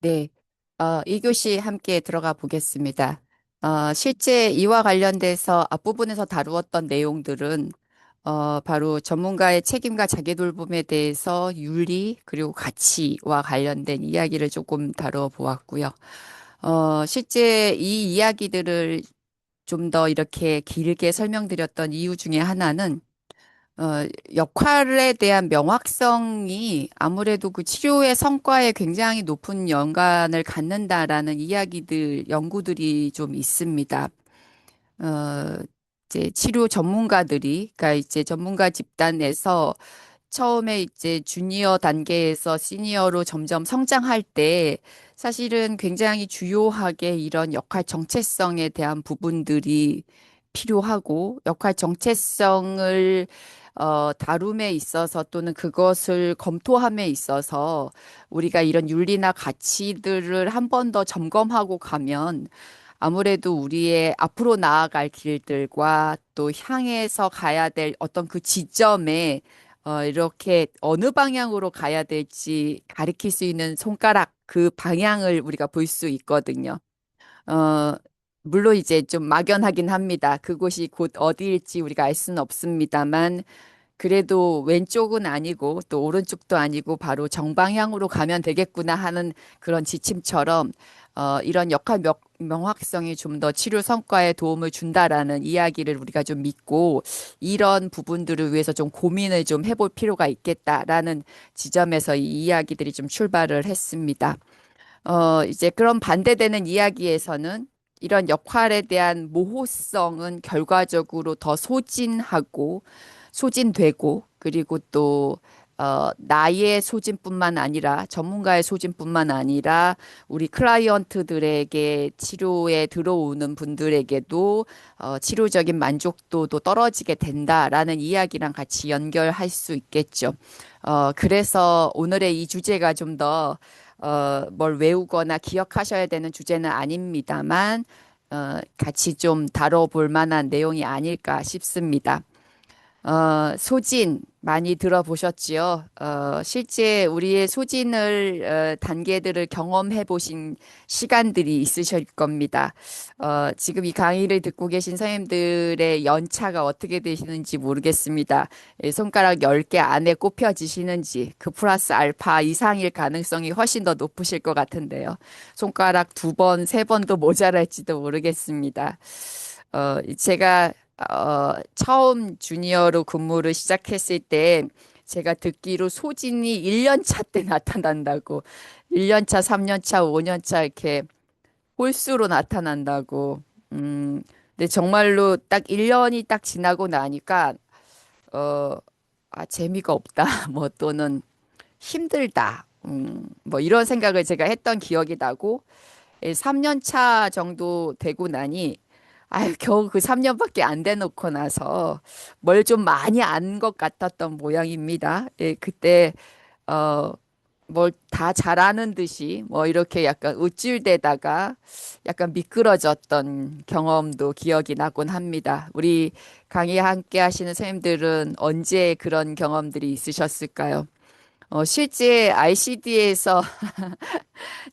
네, 2교시 함께 들어가 보겠습니다. 실제 이와 관련돼서 앞부분에서 다루었던 내용들은 바로 전문가의 책임과 자기돌봄에 대해서 윤리 그리고 가치와 관련된 이야기를 조금 다뤄 보았고요. 실제 이 이야기들을 좀 더 이렇게 길게 설명드렸던 이유 중에 하나는 역할에 대한 명확성이 아무래도 그 치료의 성과에 굉장히 높은 연관을 갖는다라는 이야기들, 연구들이 좀 있습니다. 어, 이제 치료 전문가들이, 그러니까 이제 전문가 집단에서 처음에 이제 주니어 단계에서 시니어로 점점 성장할 때 사실은 굉장히 주요하게 이런 역할 정체성에 대한 부분들이 필요하고 역할 정체성을 다룸에 있어서 또는 그것을 검토함에 있어서 우리가 이런 윤리나 가치들을 한 번 더 점검하고 가면 아무래도 우리의 앞으로 나아갈 길들과 또 향해서 가야 될 어떤 그 지점에 이렇게 어느 방향으로 가야 될지 가리킬 수 있는 손가락 그 방향을 우리가 볼 수 있거든요. 어, 물론 이제 좀 막연하긴 합니다. 그곳이 곧 어디일지 우리가 알 수는 없습니다만 그래도 왼쪽은 아니고 또 오른쪽도 아니고 바로 정방향으로 가면 되겠구나 하는 그런 지침처럼 이런 역할 명확성이 좀 더 치료 성과에 도움을 준다라는 이야기를 우리가 좀 믿고 이런 부분들을 위해서 좀 고민을 좀 해볼 필요가 있겠다라는 지점에서 이 이야기들이 좀 출발을 했습니다. 이제 그런 반대되는 이야기에서는 이런 역할에 대한 모호성은 결과적으로 더 소진되고, 그리고 또, 나의 소진뿐만 아니라, 전문가의 소진뿐만 아니라, 우리 클라이언트들에게 치료에 들어오는 분들에게도, 치료적인 만족도도 떨어지게 된다라는 이야기랑 같이 연결할 수 있겠죠. 그래서 오늘의 이 주제가 좀 더, 뭘 외우거나 기억하셔야 되는 주제는 아닙니다만, 같이 좀 다뤄볼 만한 내용이 아닐까 싶습니다. 소진 많이 들어보셨지요? 실제 우리의 소진을, 단계들을 경험해 보신 시간들이 있으실 겁니다. 지금 이 강의를 듣고 계신 선생님들의 연차가 어떻게 되시는지 모르겠습니다. 손가락 10개 안에 꼽혀지시는지 그 플러스 알파 이상일 가능성이 훨씬 더 높으실 것 같은데요. 손가락 2번, 3번도 모자랄지도 모르겠습니다. 제가 처음 주니어로 근무를 시작했을 때 제가 듣기로 소진이 1년 차 때 나타난다고 1년 차, 3년 차, 5년 차 이렇게 홀수로 나타난다고 근데 정말로 딱 1년이 딱 지나고 나니까 어, 재미가 없다 뭐 또는 힘들다 뭐 이런 생각을 제가 했던 기억이 나고 3년 차 정도 되고 나니 아유, 겨우 그 3년밖에 안 돼 놓고 나서 뭘 좀 많이 안 것 같았던 모양입니다. 예, 그때 어, 뭘 다 잘하는 듯이 뭐 이렇게 약간 우쭐대다가 약간 미끄러졌던 경험도 기억이 나곤 합니다. 우리 강의 함께 하시는 선생님들은 언제 그런 경험들이 있으셨을까요? 실제 ICD에서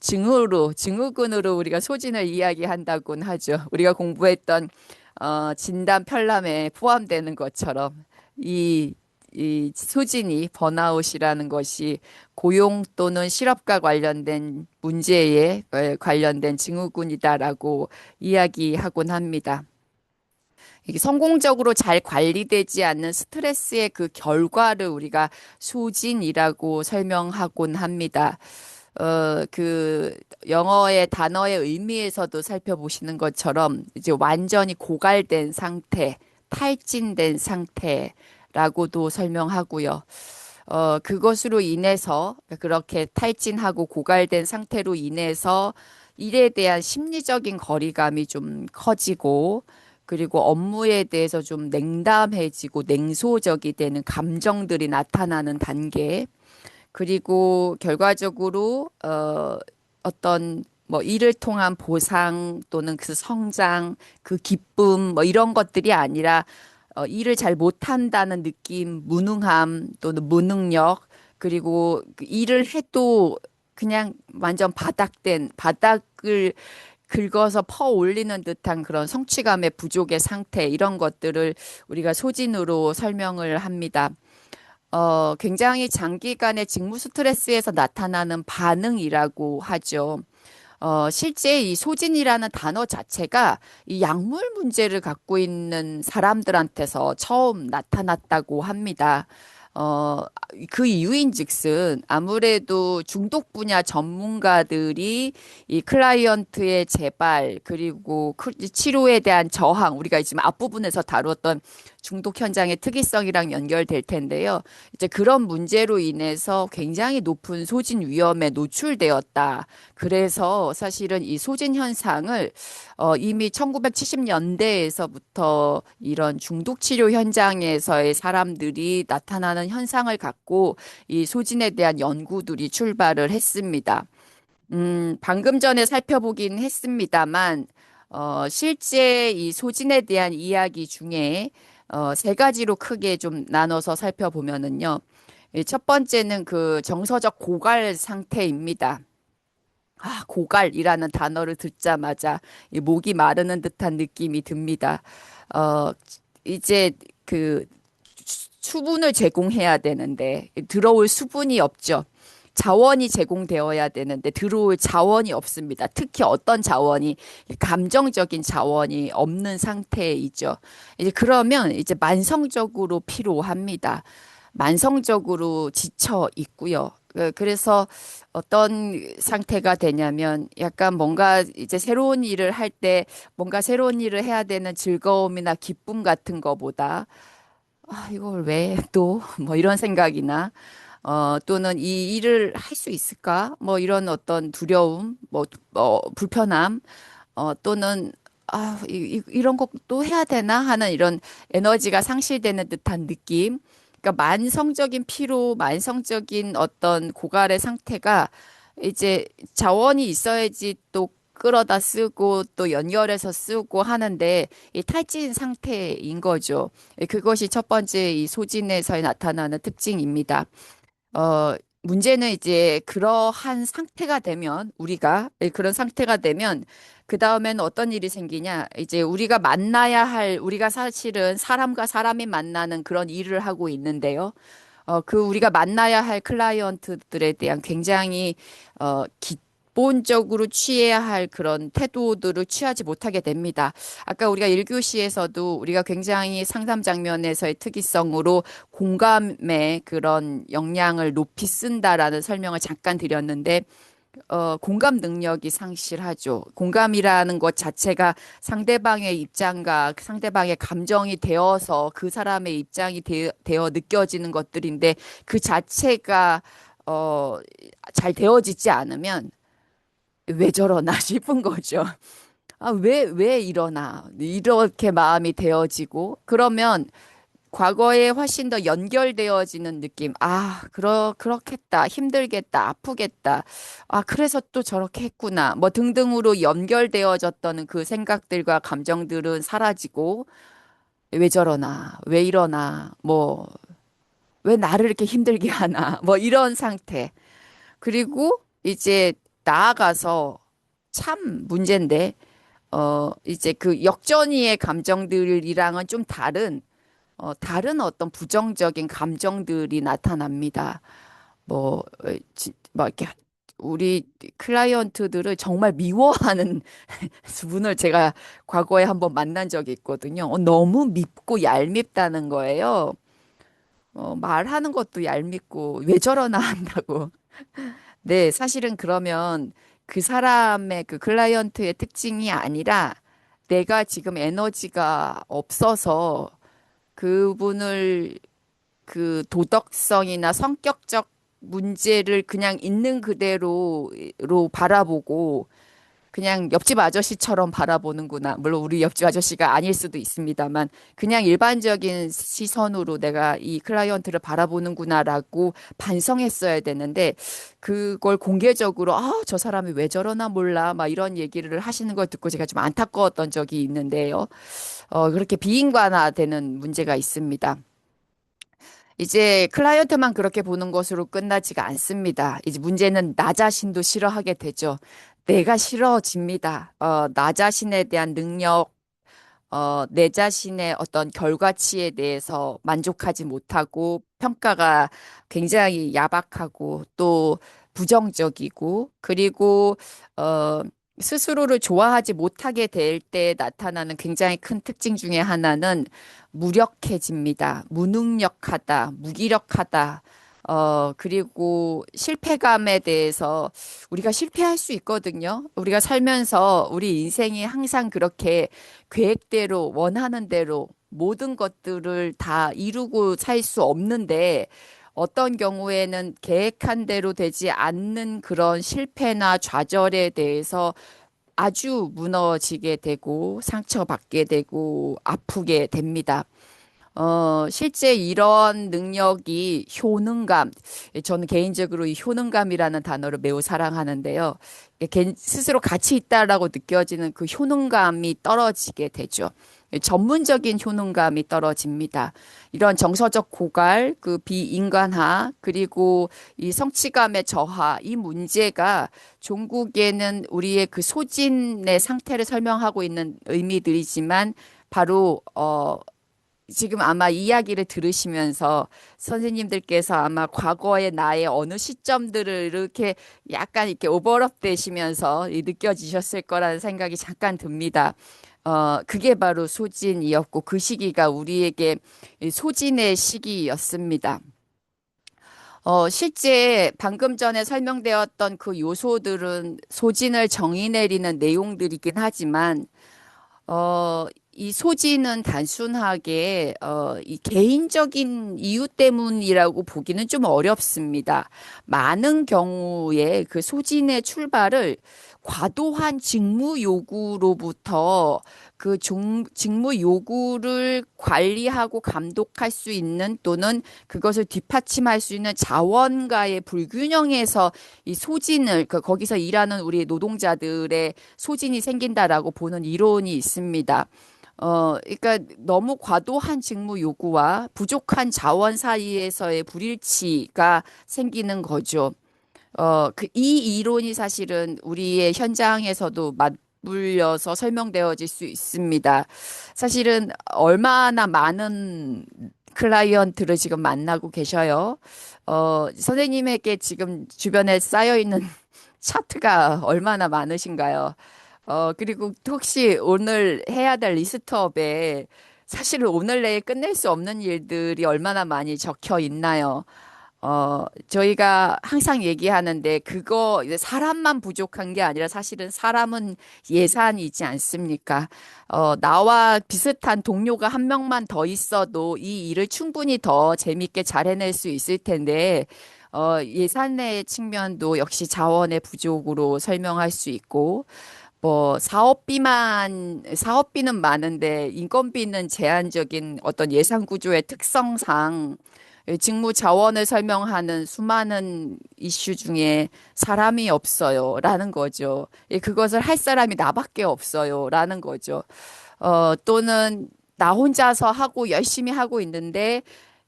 증후군으로 우리가 소진을 이야기한다곤 하죠. 우리가 공부했던 진단 편람에 포함되는 것처럼 이, 이 소진이 번아웃이라는 것이 고용 또는 실업과 관련된 문제에 관련된 증후군이다라고 이야기하곤 합니다. 이게 성공적으로 잘 관리되지 않는 스트레스의 그 결과를 우리가 소진이라고 설명하곤 합니다. 그 영어의 단어의 의미에서도 살펴보시는 것처럼 이제 완전히 고갈된 상태, 탈진된 상태라고도 설명하고요. 그것으로 인해서 그렇게 탈진하고 고갈된 상태로 인해서 일에 대한 심리적인 거리감이 좀 커지고 그리고 업무에 대해서 좀 냉담해지고 냉소적이 되는 감정들이 나타나는 단계. 그리고 결과적으로 어떤 뭐 일을 통한 보상 또는 그 성장, 그 기쁨 뭐 이런 것들이 아니라 일을 잘 못한다는 느낌, 무능함 또는 무능력 그리고 그 일을 해도 그냥 완전 바닥을 긁어서 퍼 올리는 듯한 그런 성취감의 부족의 상태, 이런 것들을 우리가 소진으로 설명을 합니다. 굉장히 장기간의 직무 스트레스에서 나타나는 반응이라고 하죠. 실제 이 소진이라는 단어 자체가 이 약물 문제를 갖고 있는 사람들한테서 처음 나타났다고 합니다. 어, 그 이유인즉슨 아무래도 중독 분야 전문가들이 이 클라이언트의 재발 그리고 치료에 대한 저항, 우리가 지금 앞부분에서 다루었던 중독 현장의 특이성이랑 연결될 텐데요. 이제 그런 문제로 인해서 굉장히 높은 소진 위험에 노출되었다. 그래서 사실은 이 소진 현상을 이미 1970년대에서부터 이런 중독 치료 현장에서의 사람들이 나타나는 현상을 갖고 이 소진에 대한 연구들이 출발을 했습니다. 방금 전에 살펴보긴 했습니다만, 실제 이 소진에 대한 이야기 중에 세 가지로 크게 좀 나눠서 살펴보면은요. 첫 번째는 그 정서적 고갈 상태입니다. 고갈이라는 단어를 듣자마자 이 목이 마르는 듯한 느낌이 듭니다. 어, 이제 그 수분을 제공해야 되는데 들어올 수분이 없죠. 자원이 제공되어야 되는데 들어올 자원이 없습니다. 특히 어떤 자원이 감정적인 자원이 없는 상태이죠. 이제 그러면 이제 만성적으로 피로합니다. 만성적으로 지쳐 있고요. 그래서 어떤 상태가 되냐면 약간 뭔가 이제 새로운 일을 할 때 뭔가 새로운 일을 해야 되는 즐거움이나 기쁨 같은 거보다 이걸 왜 또 뭐 이런 생각이나 또는 이 일을 할 수 있을까? 뭐 이런 어떤 두려움, 불편함, 또는 이런 것도 해야 되나 하는 이런 에너지가 상실되는 듯한 느낌. 그러니까 만성적인 피로, 만성적인 어떤 고갈의 상태가 이제 자원이 있어야지 또 끌어다 쓰고 또 연결해서 쓰고 하는데 이 탈진 상태인 거죠. 그것이 첫 번째 이 소진에서 나타나는 특징입니다. 문제는 이제 그러한 상태가 되면 우리가 그런 상태가 되면 그 다음에는 어떤 일이 생기냐? 이제 우리가 사실은 사람과 사람이 만나는 그런 일을 하고 있는데요. 그 우리가 만나야 할 클라이언트들에 대한 굉장히 기본적으로 취해야 할 그런 태도들을 취하지 못하게 됩니다. 아까 우리가 1교시에서도 우리가 굉장히 상담 장면에서의 특이성으로 공감의 그런 역량을 높이 쓴다라는 설명을 잠깐 드렸는데 공감 능력이 상실하죠. 공감이라는 것 자체가 상대방의 입장과 상대방의 감정이 되어서 그 사람의 입장이 되어 느껴지는 것들인데 그 자체가 잘 되어지지 않으면 왜 저러나 싶은 거죠. 왜 이러나. 이렇게 마음이 되어지고 그러면 과거에 훨씬 더 연결되어지는 느낌. 그렇겠다. 힘들겠다. 아프겠다. 그래서 또 저렇게 했구나. 뭐 등등으로 연결되어졌던 그 생각들과 감정들은 사라지고, 왜 저러나, 왜 이러나, 뭐, 왜 나를 이렇게 힘들게 하나, 뭐 이런 상태. 그리고 이제 나아가서 참 문제인데, 이제 그 역전이의 감정들이랑은 좀 다른 어떤 부정적인 감정들이 나타납니다. 뭐 이렇게 우리 클라이언트들을 정말 미워하는 분을 제가 과거에 한번 만난 적이 있거든요. 너무 밉고 얄밉다는 거예요. 말하는 것도 얄밉고 왜 저러나 한다고. 네, 사실은 그러면 그 사람의 그 클라이언트의 특징이 아니라 내가 지금 에너지가 없어서 그분을 그 도덕성이나 성격적 문제를 그냥 있는 그대로로 바라보고 그냥 옆집 아저씨처럼 바라보는구나. 물론 우리 옆집 아저씨가 아닐 수도 있습니다만 그냥 일반적인 시선으로 내가 이 클라이언트를 바라보는구나라고 반성했어야 되는데 그걸 공개적으로 저 사람이 왜 저러나 몰라 막 이런 얘기를 하시는 걸 듣고 제가 좀 안타까웠던 적이 있는데요. 그렇게 비인간화되는 문제가 있습니다. 이제 클라이언트만 그렇게 보는 것으로 끝나지가 않습니다. 이제 문제는 나 자신도 싫어하게 되죠. 내가 싫어집니다. 나 자신에 대한 능력, 내 자신의 어떤 결과치에 대해서 만족하지 못하고 평가가 굉장히 야박하고 또 부정적이고 그리고 어, 스스로를 좋아하지 못하게 될 때 나타나는 굉장히 큰 특징 중에 하나는 무력해집니다. 무능력하다, 무기력하다. 그리고 실패감에 대해서 우리가 실패할 수 있거든요. 우리가 살면서 우리 인생이 항상 그렇게 계획대로 원하는 대로 모든 것들을 다 이루고 살 수 없는데 어떤 경우에는 계획한 대로 되지 않는 그런 실패나 좌절에 대해서 아주 무너지게 되고 상처받게 되고 아프게 됩니다. 실제 이런 능력이 효능감, 저는 개인적으로 이 효능감이라는 단어를 매우 사랑하는데요. 스스로 가치 있다라고 느껴지는 그 효능감이 떨어지게 되죠. 전문적인 효능감이 떨어집니다. 이런 정서적 고갈, 그 비인간화, 그리고 이 성취감의 저하, 이 문제가 종국에는 우리의 그 소진의 상태를 설명하고 있는 의미들이지만 바로 지금 아마 이야기를 들으시면서 선생님들께서 아마 과거의 나의 어느 시점들을 이렇게 약간 이렇게 오버랩 되시면서 느껴지셨을 거라는 생각이 잠깐 듭니다. 그게 바로 소진이었고 그 시기가 우리에게 이 소진의 시기였습니다. 실제 방금 전에 설명되었던 그 요소들은 소진을 정의 내리는 내용들이긴 하지만 이 소지는 단순하게, 이 개인적인 이유 때문이라고 보기는 좀 어렵습니다. 많은 경우에 그 소진의 출발을 과도한 직무 요구로부터 그 직무 요구를 관리하고 감독할 수 있는 또는 그것을 뒷받침할 수 있는 자원과의 불균형에서 이 소진을, 거기서 일하는 우리 노동자들의 소진이 생긴다라고 보는 이론이 있습니다. 그러니까 너무 과도한 직무 요구와 부족한 자원 사이에서의 불일치가 생기는 거죠. 이 이론이 사실은 우리의 현장에서도 맞물려서 설명되어질 수 있습니다. 사실은 얼마나 많은 클라이언트를 지금 만나고 계셔요. 선생님에게 지금 주변에 쌓여 있는 차트가 얼마나 많으신가요? 그리고 혹시 오늘 해야 될 리스트업에 사실은 오늘 내에 끝낼 수 없는 일들이 얼마나 많이 적혀 있나요? 저희가 항상 얘기하는데 그거 이제 사람만 부족한 게 아니라 사실은 사람은 예산이지 않습니까? 나와 비슷한 동료가 한 명만 더 있어도 이 일을 충분히 더 재밌게 잘 해낼 수 있을 텐데 예산의 측면도 역시 자원의 부족으로 설명할 수 있고 뭐 사업비는 많은데 인건비는 제한적인 어떤 예산 구조의 특성상 직무 자원을 설명하는 수많은 이슈 중에 사람이 없어요라는 거죠. 그것을 할 사람이 나밖에 없어요라는 거죠. 또는 나 혼자서 하고 열심히 하고 있는데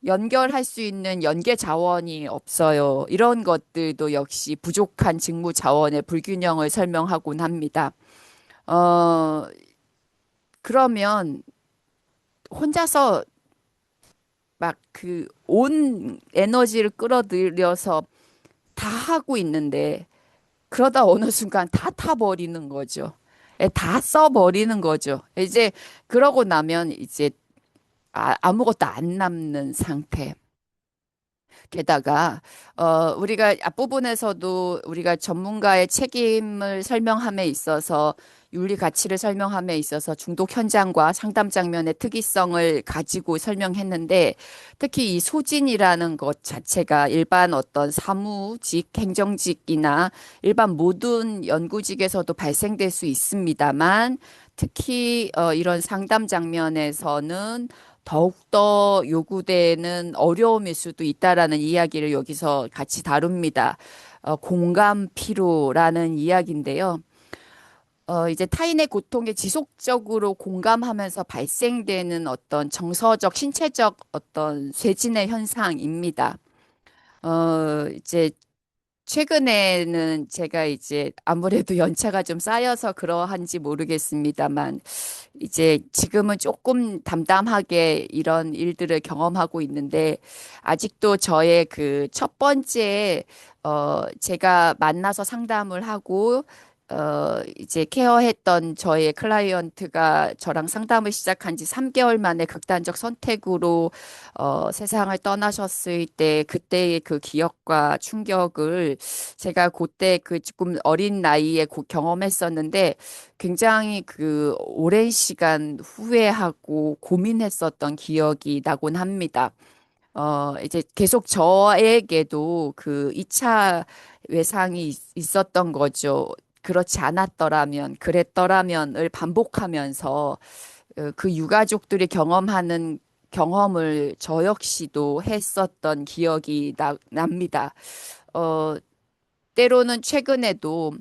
연결할 수 있는 연계 자원이 없어요. 이런 것들도 역시 부족한 직무 자원의 불균형을 설명하곤 합니다. 어, 그러면 혼자서 막 그 온 에너지를 끌어들여서 다 하고 있는데 그러다 어느 순간 다 타버리는 거죠. 다 써버리는 거죠. 이제 그러고 나면 이제 아무것도 안 남는 상태. 게다가 우리가 앞부분에서도 우리가 전문가의 책임을 설명함에 있어서 윤리 가치를 설명함에 있어서 중독 현장과 상담 장면의 특이성을 가지고 설명했는데 특히 이 소진이라는 것 자체가 일반 어떤 사무직, 행정직이나 일반 모든 연구직에서도 발생될 수 있습니다만 특히 이런 상담 장면에서는 더욱더 요구되는 어려움일 수도 있다라는 이야기를 여기서 같이 다룹니다. 공감 피로라는 이야기인데요. 이제 타인의 고통에 지속적으로 공감하면서 발생되는 어떤 정서적, 신체적 어떤 쇄진의 현상입니다. 이제 최근에는 제가 이제 아무래도 연차가 좀 쌓여서 그러한지 모르겠습니다만, 이제 지금은 조금 담담하게 이런 일들을 경험하고 있는데, 아직도 저의 그 첫 번째, 제가 만나서 상담을 하고, 이제 케어했던 저의 클라이언트가 저랑 상담을 시작한 지 3개월 만에 극단적 선택으로, 세상을 떠나셨을 때, 그때의 그 기억과 충격을 제가 그때 그 조금 어린 나이에 경험했었는데, 굉장히 그 오랜 시간 후회하고 고민했었던 기억이 나곤 합니다. 이제 계속 저에게도 그 2차 외상이 있었던 거죠. 그렇지 않았더라면, 그랬더라면을 반복하면서 그 유가족들이 경험하는 경험을 저 역시도 했었던 기억이 납니다. 어, 때로는 최근에도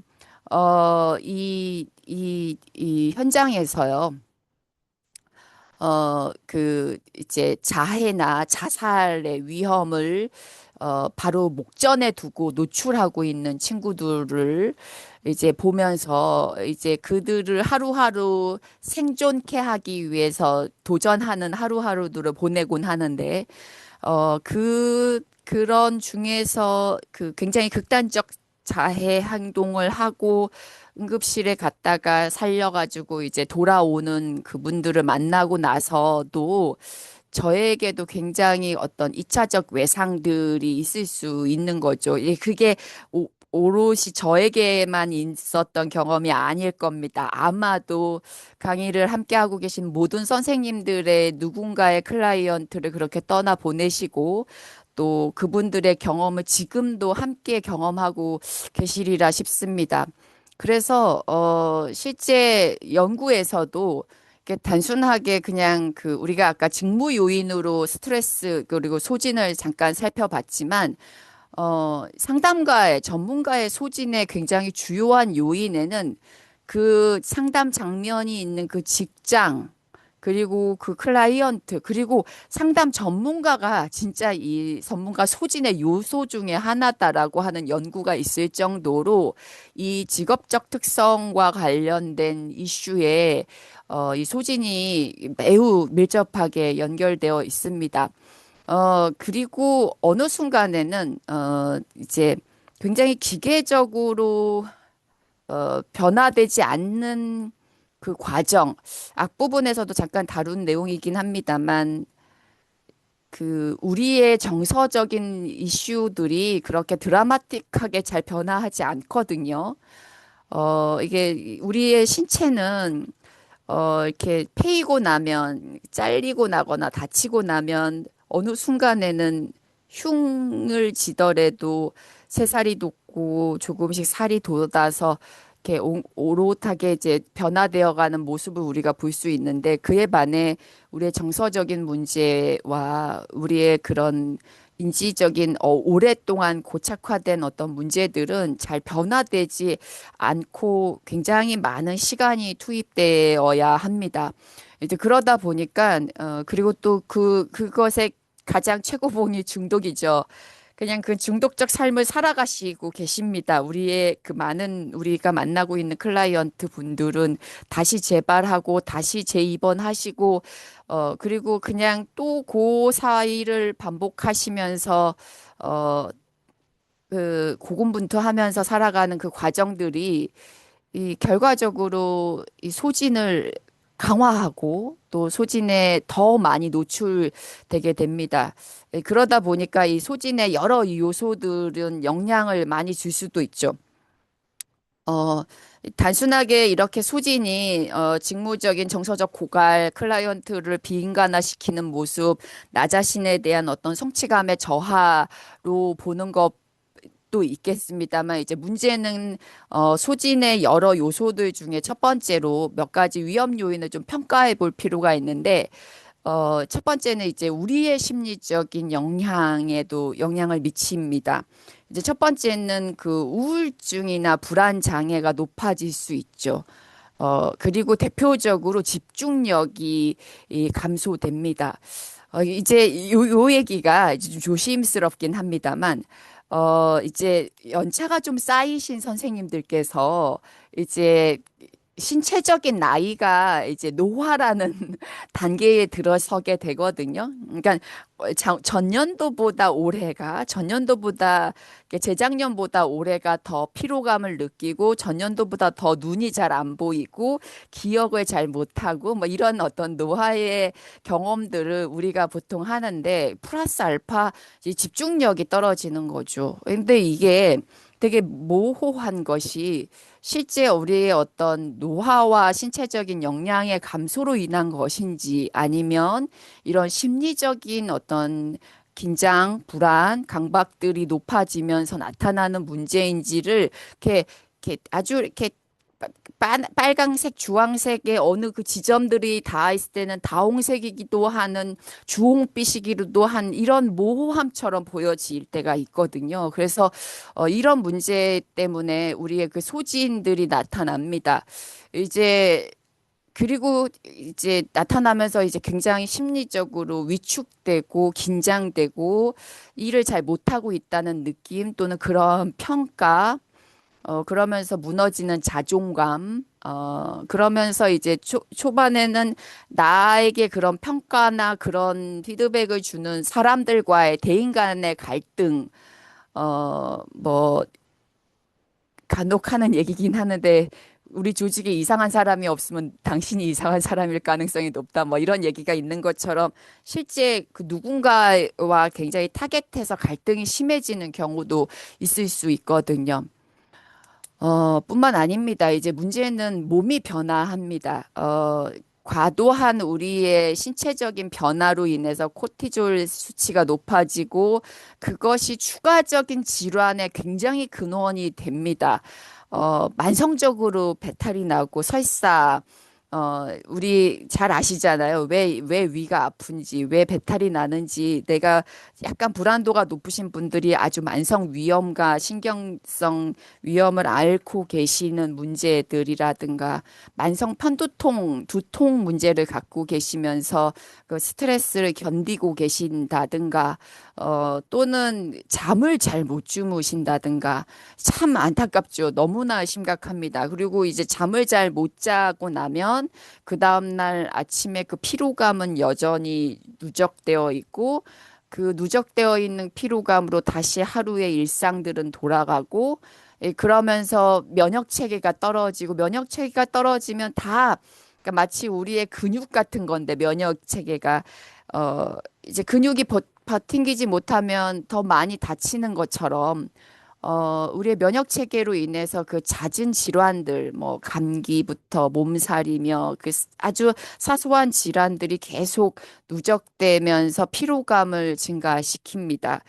이 현장에서요. 그 이제 자해나 자살의 위험을 바로 목전에 두고 노출하고 있는 친구들을 이제 보면서 이제 그들을 하루하루 생존케 하기 위해서 도전하는 하루하루들을 보내곤 하는데 그런 중에서 그 굉장히 극단적 자해 행동을 하고 응급실에 갔다가 살려가지고 이제 돌아오는 그분들을 만나고 나서도 저에게도 굉장히 어떤 이차적 외상들이 있을 수 있는 거죠. 예, 그게 오롯이 저에게만 있었던 경험이 아닐 겁니다. 아마도 강의를 함께하고 계신 모든 선생님들의 누군가의 클라이언트를 그렇게 떠나 보내시고 또 그분들의 경험을 지금도 함께 경험하고 계시리라 싶습니다. 그래서 실제 연구에서도 이렇게 단순하게 그냥 그 우리가 아까 직무 요인으로 스트레스 그리고 소진을 잠깐 살펴봤지만 상담가의 전문가의 소진의 굉장히 주요한 요인에는 그 상담 장면이 있는 그 직장, 그리고 그 클라이언트, 그리고 상담 전문가가 진짜 이 전문가 소진의 요소 중에 하나다라고 하는 연구가 있을 정도로 이 직업적 특성과 관련된 이슈에 이 소진이 매우 밀접하게 연결되어 있습니다. 그리고 어느 순간에는, 이제 굉장히 기계적으로, 변화되지 않는 그 과정, 앞부분에서도 잠깐 다룬 내용이긴 합니다만, 그, 우리의 정서적인 이슈들이 그렇게 드라마틱하게 잘 변화하지 않거든요. 이게 우리의 신체는 이렇게 패이고 나면, 잘리고 나거나 다치고 나면 어느 순간에는 흉을 지더라도 새살이 돋고 조금씩 살이 돋아서 이렇게 오롯하게 이제 변화되어 가는 모습을 우리가 볼 수 있는데 그에 반해 우리의 정서적인 문제와 우리의 그런 인지적인 오랫동안 고착화된 어떤 문제들은 잘 변화되지 않고 굉장히 많은 시간이 투입되어야 합니다. 이제 그러다 보니까 그리고 또 그것의 가장 최고봉이 중독이죠. 그냥 그 중독적 삶을 살아가시고 계십니다. 우리의 그 많은 우리가 만나고 있는 클라이언트 분들은 다시 재발하고 다시 재입원하시고 그리고 그냥 또 그 사이를 반복하시면서 어 그 고군분투하면서 살아가는 그 과정들이 이 결과적으로 이 소진을 강화하고 또 소진에 더 많이 노출되게 됩니다. 그러다 보니까 이 소진의 여러 요소들은 영향을 많이 줄 수도 있죠. 어, 단순하게 이렇게 소진이 직무적인 정서적 고갈, 클라이언트를 비인간화시키는 모습, 나 자신에 대한 어떤 성취감의 저하로 보는 것도 있겠습니다만 이제 문제는 소진의 여러 요소들 중에 첫 번째로 몇 가지 위험 요인을 좀 평가해 볼 필요가 있는데 첫 번째는 이제 우리의 심리적인 영향에도 영향을 미칩니다. 이제 첫 번째는 그 우울증이나 불안 장애가 높아질 수 있죠. 그리고 대표적으로 집중력이 이 감소됩니다. 이제 요 얘기가 이제 좀 조심스럽긴 합니다만, 이제 연차가 좀 쌓이신 선생님들께서 이제 신체적인 나이가 이제 노화라는 단계에 들어서게 되거든요. 그러니까 전년도보다 재작년보다 올해가 더 피로감을 느끼고 전년도보다 더 눈이 잘 안 보이고 기억을 잘 못하고 뭐 이런 어떤 노화의 경험들을 우리가 보통 하는데 플러스 알파 이제 집중력이 떨어지는 거죠. 근데 이게 되게 모호한 것이 실제 우리의 어떤 노화와 신체적인 역량의 감소로 인한 것인지 아니면 이런 심리적인 어떤 긴장, 불안, 강박들이 높아지면서 나타나는 문제인지를 이렇게 아주 이렇게 빨강색, 주황색의 어느 그 지점들이 닿아 있을 때는 다홍색이기도 하는 주홍빛이기도 한 이런 모호함처럼 보여질 때가 있거든요. 그래서 이런 문제 때문에 우리의 그 소진들이 나타납니다. 이제 그리고 이제 나타나면서 이제 굉장히 심리적으로 위축되고 긴장되고 일을 잘 못하고 있다는 느낌 또는 그런 평가 그러면서 무너지는 자존감, 그러면서 이제 초반에는 나에게 그런 평가나 그런 피드백을 주는 사람들과의 대인 간의 갈등, 뭐, 간혹 하는 얘기긴 하는데, 우리 조직에 이상한 사람이 없으면 당신이 이상한 사람일 가능성이 높다. 뭐 이런 얘기가 있는 것처럼 실제 그 누군가와 굉장히 타겟해서 갈등이 심해지는 경우도 있을 수 있거든요. 뿐만 아닙니다. 이제 문제는 몸이 변화합니다. 과도한 우리의 신체적인 변화로 인해서 코티졸 수치가 높아지고 그것이 추가적인 질환의 굉장히 근원이 됩니다. 만성적으로 배탈이 나고 설사, 우리 잘 아시잖아요. 왜 위가 아픈지, 왜 배탈이 나는지, 내가 약간 불안도가 높으신 분들이 아주 만성 위염과 신경성 위험을 앓고 계시는 문제들이라든가, 만성 편두통, 두통 문제를 갖고 계시면서 그 스트레스를 견디고 계신다든가, 또는 잠을 잘 못 주무신다든가, 참 안타깝죠. 너무나 심각합니다. 그리고 이제 잠을 잘 못 자고 나면 그 다음날 아침에 그 피로감은 여전히 누적되어 있고 그 누적되어 있는 피로감으로 다시 하루의 일상들은 돌아가고 그러면서 면역 체계가 떨어지고 면역 체계가 떨어지면 다 그러니까 마치 우리의 근육 같은 건데 면역 체계가 이제 근육이 버팅기지 못하면 더 많이 다치는 것처럼 우리의 면역 체계로 인해서 그 잦은 질환들, 뭐 감기부터 몸살이며 그 아주 사소한 질환들이 계속 누적되면서 피로감을 증가시킵니다.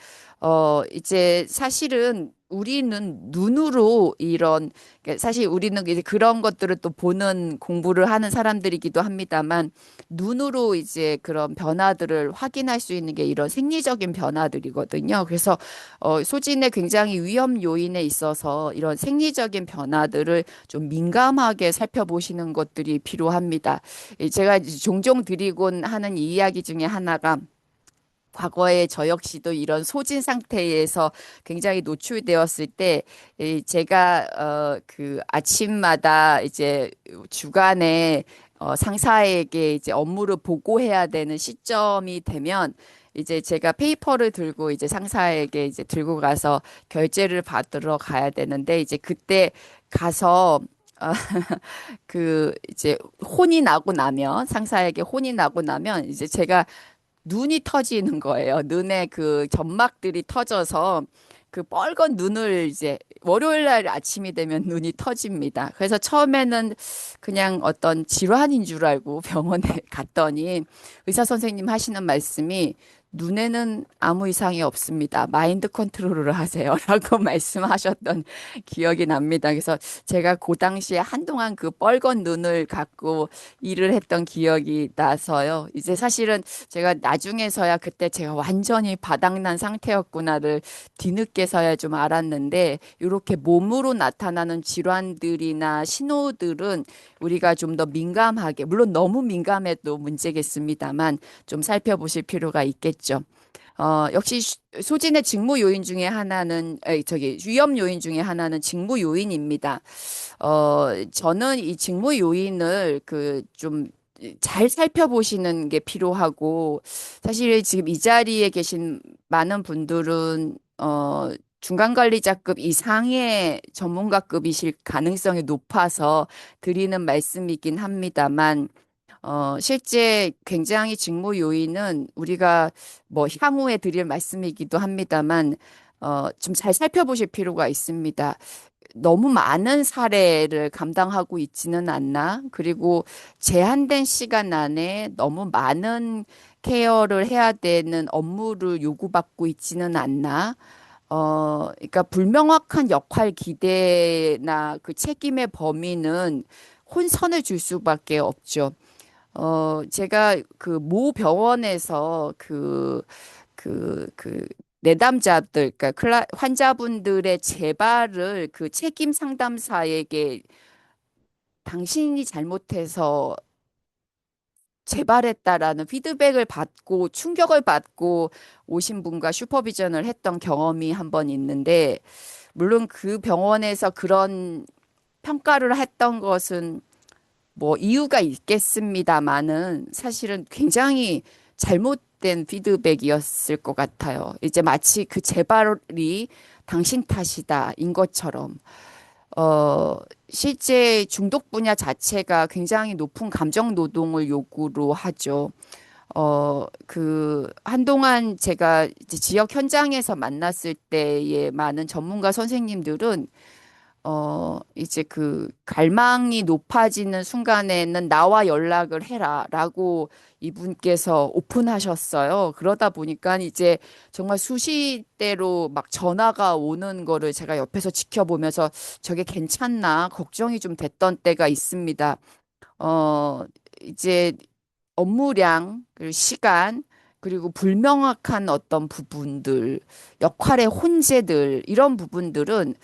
이제 사실은 우리는 눈으로 이런, 그러니까 사실 우리는 이제 그런 것들을 또 보는 공부를 하는 사람들이기도 합니다만, 눈으로 이제 그런 변화들을 확인할 수 있는 게 이런 생리적인 변화들이거든요. 그래서 소진의 굉장히 위험 요인에 있어서 이런 생리적인 변화들을 좀 민감하게 살펴보시는 것들이 필요합니다. 제가 이제 종종 드리곤 하는 이야기 중에 하나가 과거에 저 역시도 이런 소진 상태에서 굉장히 노출되었을 때, 제가, 그 아침마다 이제 주간에 상사에게 이제 업무를 보고해야 되는 시점이 되면, 이제 제가 페이퍼를 들고 이제 상사에게 이제 들고 가서 결제를 받으러 가야 되는데, 이제 그때 가서 어, 그 이제 혼이 나고 나면 상사에게 혼이 나고 나면 이제 제가 눈이 터지는 거예요. 눈에 그 점막들이 터져서 그 빨간 눈을 이제 월요일 날 아침이 되면 눈이 터집니다. 그래서 처음에는 그냥 어떤 질환인 줄 알고 병원에 갔더니 의사 선생님 하시는 말씀이 눈에는 아무 이상이 없습니다. 마인드 컨트롤을 하세요라고 말씀하셨던 기억이 납니다. 그래서 제가 그 당시에 한동안 그 뻘건 눈을 갖고 일을 했던 기억이 나서요. 이제 사실은 제가 나중에서야 그때 제가 완전히 바닥난 상태였구나를 뒤늦게서야 좀 알았는데 이렇게 몸으로 나타나는 질환들이나 신호들은 우리가 좀 더 민감하게, 물론 너무 민감해도 문제겠습니다만 좀 살펴보실 필요가 있겠죠. 역시 소진의 직무 요인 중에 하나는, 위험 요인 중에 하나는 직무 요인입니다. 저는 이 직무 요인을 좀 잘 살펴보시는 게 필요하고, 사실 지금 이 자리에 계신 많은 분들은, 중간관리자급 이상의 전문가급이실 가능성이 높아서 드리는 말씀이긴 합니다만, 실제 굉장히 직무 요인은 우리가 뭐 향후에 드릴 말씀이기도 합니다만, 좀 잘 살펴보실 필요가 있습니다. 너무 많은 사례를 감당하고 있지는 않나? 그리고 제한된 시간 안에 너무 많은 케어를 해야 되는 업무를 요구받고 있지는 않나? 그러니까 불명확한 역할 기대나 그 책임의 범위는 혼선을 줄 수밖에 없죠. 제가 그 모 병원에서 내담자들, 그러니까 환자분들의 재발을 그 책임 상담사에게 당신이 잘못해서 재발했다라는 피드백을 받고 충격을 받고 오신 분과 슈퍼비전을 했던 경험이 한 번 있는데, 물론 그 병원에서 그런 평가를 했던 것은 뭐 이유가 있겠습니다만은 사실은 굉장히 잘못된 피드백이었을 것 같아요. 이제 마치 그 재발이 당신 탓이다인 것처럼 실제 중독 분야 자체가 굉장히 높은 감정 노동을 요구로 하죠. 한동안 제가 이제 지역 현장에서 만났을 때의 많은 전문가 선생님들은 이제 그 갈망이 높아지는 순간에는 나와 연락을 해라라고 이분께서 오픈하셨어요. 그러다 보니까 이제 정말 수시대로 막 전화가 오는 거를 제가 옆에서 지켜보면서 저게 괜찮나 걱정이 좀 됐던 때가 있습니다. 어, 이제 업무량, 그리고 시간, 그리고 불명확한 어떤 부분들, 역할의 혼재들, 이런 부분들은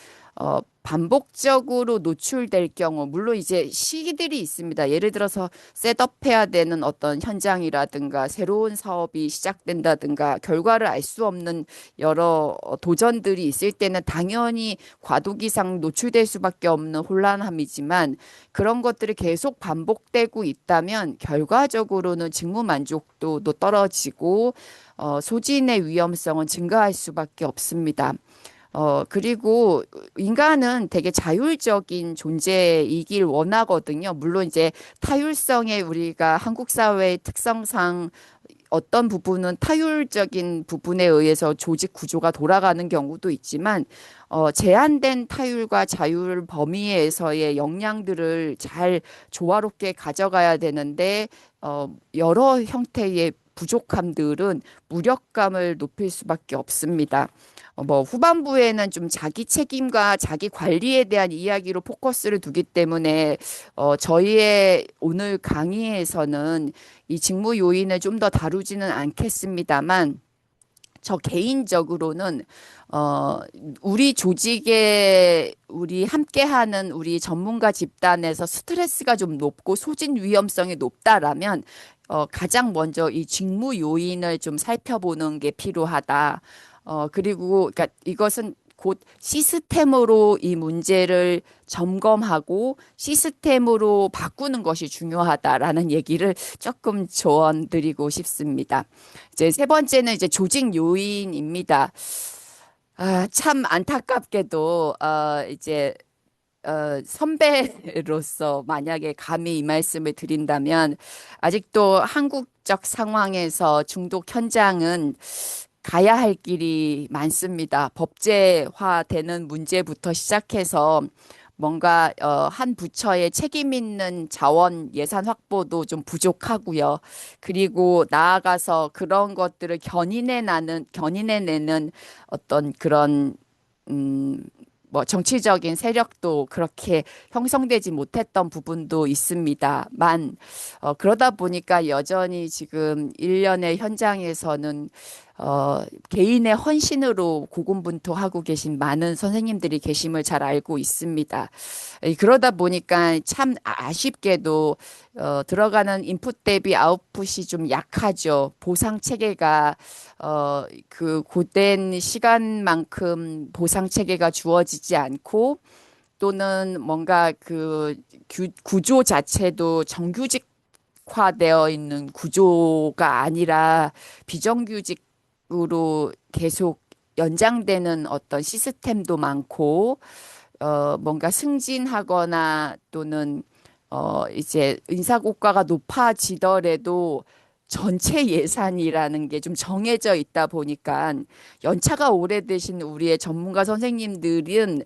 반복적으로 노출될 경우, 물론 이제 시기들이 있습니다. 예를 들어서 셋업해야 되는 어떤 현장이라든가 새로운 사업이 시작된다든가 결과를 알 수 없는 여러 도전들이 있을 때는 당연히 과도기 이상 노출될 수밖에 없는 혼란함이지만 그런 것들이 계속 반복되고 있다면 결과적으로는 직무 만족도도 떨어지고 소진의 위험성은 증가할 수밖에 없습니다. 그리고 인간은 되게 자율적인 존재이길 원하거든요. 물론 이제 타율성에 우리가 한국 사회의 특성상 어떤 부분은 타율적인 부분에 의해서 조직 구조가 돌아가는 경우도 있지만, 제한된 타율과 자율 범위에서의 역량들을 잘 조화롭게 가져가야 되는데, 여러 형태의 부족함들은 무력감을 높일 수밖에 없습니다. 뭐 후반부에는 좀 자기 책임과 자기 관리에 대한 이야기로 포커스를 두기 때문에 저희의 오늘 강의에서는 이 직무 요인을 좀 더 다루지는 않겠습니다만 저 개인적으로는 어 우리 조직에 우리 함께하는 우리 전문가 집단에서 스트레스가 좀 높고 소진 위험성이 높다라면 가장 먼저 이 직무 요인을 좀 살펴보는 게 필요하다. 그리고, 그러니까 이것은 곧 시스템으로 이 문제를 점검하고 시스템으로 바꾸는 것이 중요하다라는 얘기를 조금 조언드리고 싶습니다. 이제 세 번째는 이제 조직 요인입니다. 참 안타깝게도, 선배로서 만약에 감히 이 말씀을 드린다면, 아직도 한국적 상황에서 중독 현장은 가야 할 길이 많습니다. 법제화되는 문제부터 시작해서 뭔가 한 부처의 책임 있는 자원 예산 확보도 좀 부족하고요. 그리고 나아가서 그런 것들을 견인해내는 어떤 그런 음, 뭐 정치적인 세력도 그렇게 형성되지 못했던 부분도 있습니다만, 그러다 보니까 여전히 지금 일련의 현장에서는 개인의 헌신으로 고군분투하고 계신 많은 선생님들이 계심을 잘 알고 있습니다. 그러다 보니까 참 아쉽게도 들어가는 인풋 대비 아웃풋이 좀 약하죠. 보상 체계가 그 고된 시간만큼 보상 체계가 주어지지 않고 또는 뭔가 그 구조 자체도 정규직화되어 있는 구조가 아니라 비정규직으로 계속 연장되는 어떤 시스템도 많고 뭔가 승진하거나 또는 이제 인사고과가 높아지더라도 전체 예산이라는 게 좀 정해져 있다 보니까 연차가 오래되신 우리의 전문가 선생님들은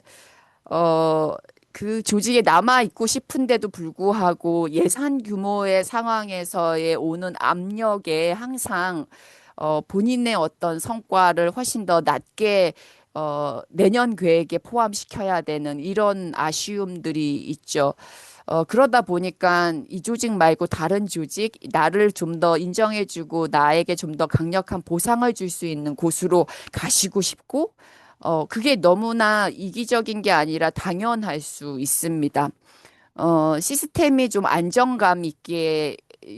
어, 그 조직에 남아 있고 싶은데도 불구하고 예산 규모의 상황에서의 오는 압력에 항상 본인의 어떤 성과를 훨씬 더 낮게 내년 계획에 포함시켜야 되는 이런 아쉬움들이 있죠. 그러다 보니까 이 조직 말고 다른 조직, 나를 좀 더 인정해주고 나에게 좀 더 강력한 보상을 줄 수 있는 곳으로 가시고 싶고, 그게 너무나 이기적인 게 아니라 당연할 수 있습니다. 시스템이 좀 안정감 있게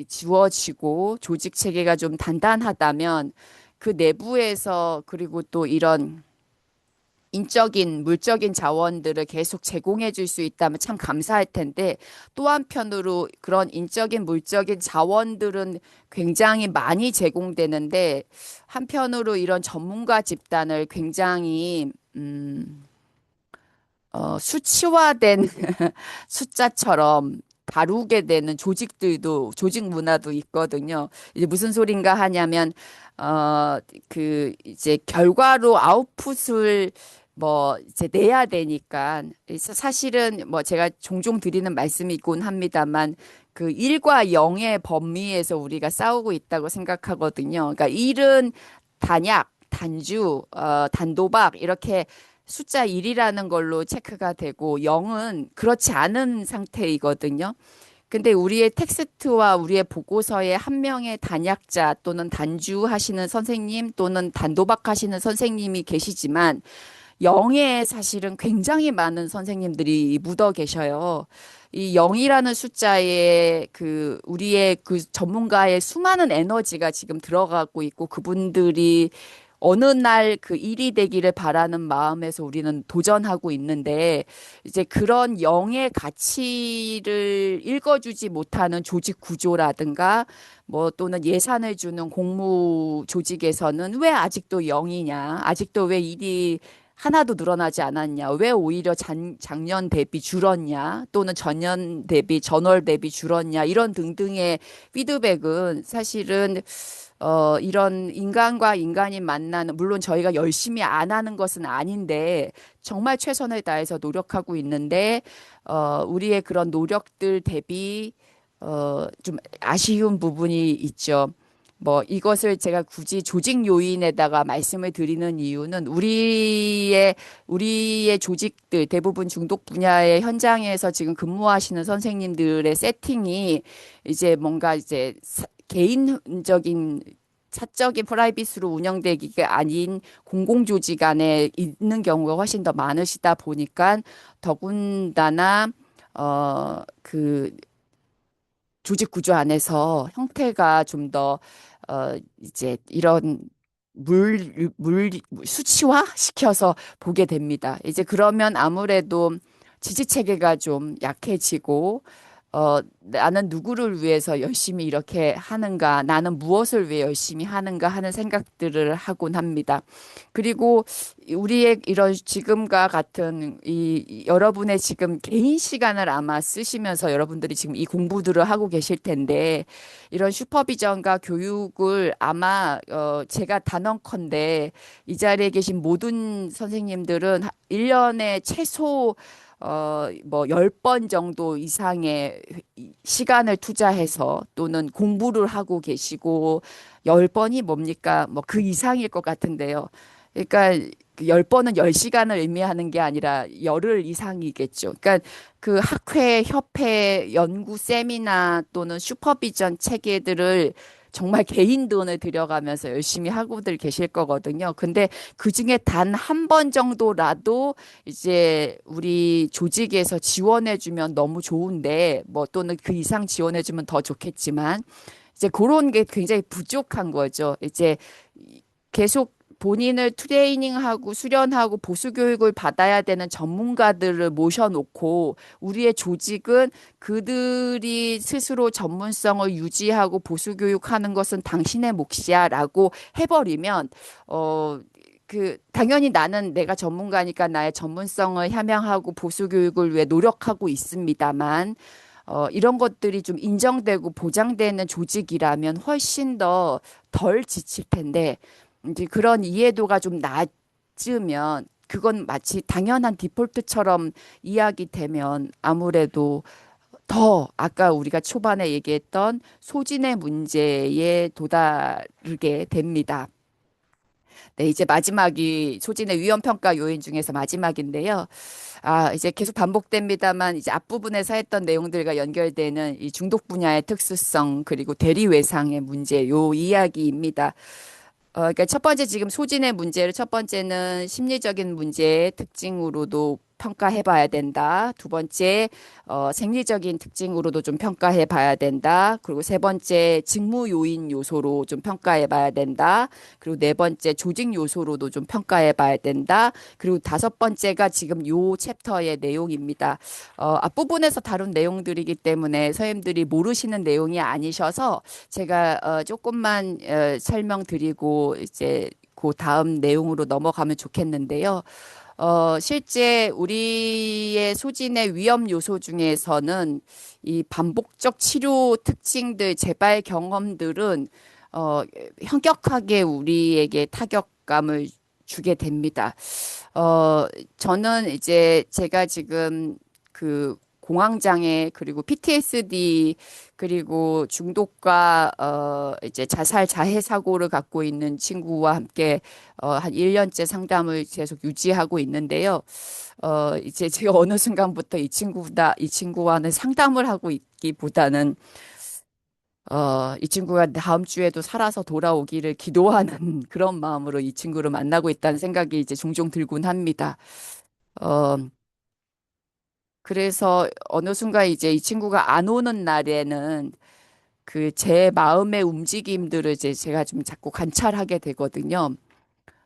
지워지고 조직 체계가 좀 단단하다면 그 내부에서 그리고 또 이런 인적인, 물적인 자원들을 계속 제공해 줄 수 있다면 참 감사할 텐데 또 한편으로 그런 인적인, 물적인 자원들은 굉장히 많이 제공되는데 한편으로 이런 전문가 집단을 굉장히 수치화된 숫자처럼 다루게 되는 조직들도 조직 문화도 있거든요. 이제 무슨 소린가 하냐면 그 이제 결과로 아웃풋을 뭐 이제 내야 되니까 사실은 뭐 제가 종종 드리는 말씀이곤 합니다만 그 일과 영의 범위에서 우리가 싸우고 있다고 생각하거든요. 그러니까 일은 단약, 단주, 단도박 이렇게 숫자 1이라는 걸로 체크가 되고 0은 그렇지 않은 상태이거든요. 근데 우리의 텍스트와 우리의 보고서에 한 명의 단약자 또는 단주하시는 선생님 또는 단도박하시는 선생님이 계시지만 영에 사실은 굉장히 많은 선생님들이 묻어 계셔요. 이 0이라는 숫자에 그 우리의 그 전문가의 수많은 에너지가 지금 들어가고 있고 그분들이 어느 날 그 일이 되기를 바라는 마음에서 우리는 도전하고 있는데 이제 그런 영의 가치를 읽어주지 못하는 조직 구조라든가 뭐 또는 예산을 주는 공무 조직에서는 왜 아직도 영이냐? 아직도 왜 일이 하나도 늘어나지 않았냐? 왜 오히려 작년 대비 줄었냐? 또는 전년 대비, 전월 대비 줄었냐? 이런 등등의 피드백은 사실은 이런 인간과 인간이 만나는, 물론 저희가 열심히 안 하는 것은 아닌데, 정말 최선을 다해서 노력하고 있는데, 우리의 그런 노력들 대비, 좀 아쉬운 부분이 있죠. 뭐 이것을 제가 굳이 조직 요인에다가 말씀을 드리는 이유는 우리의 조직들 대부분 중독 분야의 현장에서 지금 근무하시는 선생님들의 세팅이 이제 뭔가 이제 개인적인 사적인 프라이빗으로 운영되기가 아닌 공공조직 안에 있는 경우가 훨씬 더 많으시다 보니까 더군다나 그 조직 구조 안에서 형태가 좀 더, 이제 이런 수치화 시켜서 보게 됩니다. 이제 그러면 아무래도 지지 체계가 좀 약해지고, 나는 누구를 위해서 열심히 이렇게 하는가, 나는 무엇을 위해 열심히 하는가 하는 생각들을 하곤 합니다. 그리고 우리의 이런 지금과 같은 이 여러분의 지금 개인 시간을 아마 쓰시면서 여러분들이 지금 이 공부들을 하고 계실 텐데 이런 슈퍼비전과 교육을 아마 제가 단언컨대 이 자리에 계신 모든 선생님들은 1년에 최소 뭐 10번 정도 이상의 시간을 투자해서 또는 공부를 하고 계시고 10번이 뭡니까? 뭐 그 이상일 것 같은데요. 그러니까 그 10번은 10시간을 의미하는 게 아니라 열흘 이상이겠죠. 그러니까 그 학회, 협회, 연구 세미나 또는 슈퍼비전 체계들을 정말 개인 돈을 들여가면서 열심히 하고들 계실 거거든요. 근데 그 중에 단 한 번 정도라도 이제 우리 조직에서 지원해주면 너무 좋은데, 뭐 또는 그 이상 지원해주면 더 좋겠지만, 이제 그런 게 굉장히 부족한 거죠. 이제 계속 본인을 트레이닝하고 수련하고 보수 교육을 받아야 되는 전문가들을 모셔놓고 우리의 조직은 그들이 스스로 전문성을 유지하고 보수 교육하는 것은 당신의 몫이야라고 해버리면 당연히 나는 내가 전문가니까 나의 전문성을 함양하고 보수 교육을 위해 노력하고 있습니다만 이런 것들이 좀 인정되고 보장되는 조직이라면 훨씬 더 덜 지칠 텐데 이제 그런 이해도가 좀 낮으면 그건 마치 당연한 디폴트처럼 이야기되면 아무래도 더 아까 우리가 초반에 얘기했던 소진의 문제에 도다르게 됩니다. 네, 이제 마지막이 소진의 위험평가 요인 중에서 마지막인데요. 이제 계속 반복됩니다만 이제 앞부분에서 했던 내용들과 연결되는 이 중독 분야의 특수성 그리고 대리 외상의 문제 요 이야기입니다. 그러니까 첫 번째 지금 소진의 문제를 첫 번째는 심리적인 문제의 특징으로도 평가해 봐야 된다. 두 번째, 생리적인 특징으로도 좀 평가해 봐야 된다. 그리고 세 번째, 직무 요인 요소로 좀 평가해 봐야 된다. 그리고 네 번째, 조직 요소로도 좀 평가해 봐야 된다. 그리고 다섯 번째가 지금 요 챕터의 내용입니다. 앞부분에서 다룬 내용들이기 때문에 선생님들이 모르시는 내용이 아니셔서 제가 조금만 설명드리고 이제 그 다음 내용으로 넘어가면 좋겠는데요. 실제 우리의 소진의 위험 요소 중에서는 이 반복적 치료 특징들, 재발 경험들은 현격하게 우리에게 타격감을 주게 됩니다. 어, 저는 이제 제가 지금 그 공황장애 그리고 PTSD 그리고 중독과 이제 자살 자해 사고를 갖고 있는 친구와 함께 한 1년째 상담을 계속 유지하고 있는데요. 이제 제가 어느 순간부터 이 친구와는 상담을 하고 있기보다는 이 친구가 다음 주에도 살아서 돌아오기를 기도하는 그런 마음으로 이 친구를 만나고 있다는 생각이 이제 종종 들곤 합니다. 어, 그래서 어느 순간 이제 이 친구가 안 오는 날에는 그 제 마음의 움직임들을 이제 제가 좀 자꾸 관찰하게 되거든요.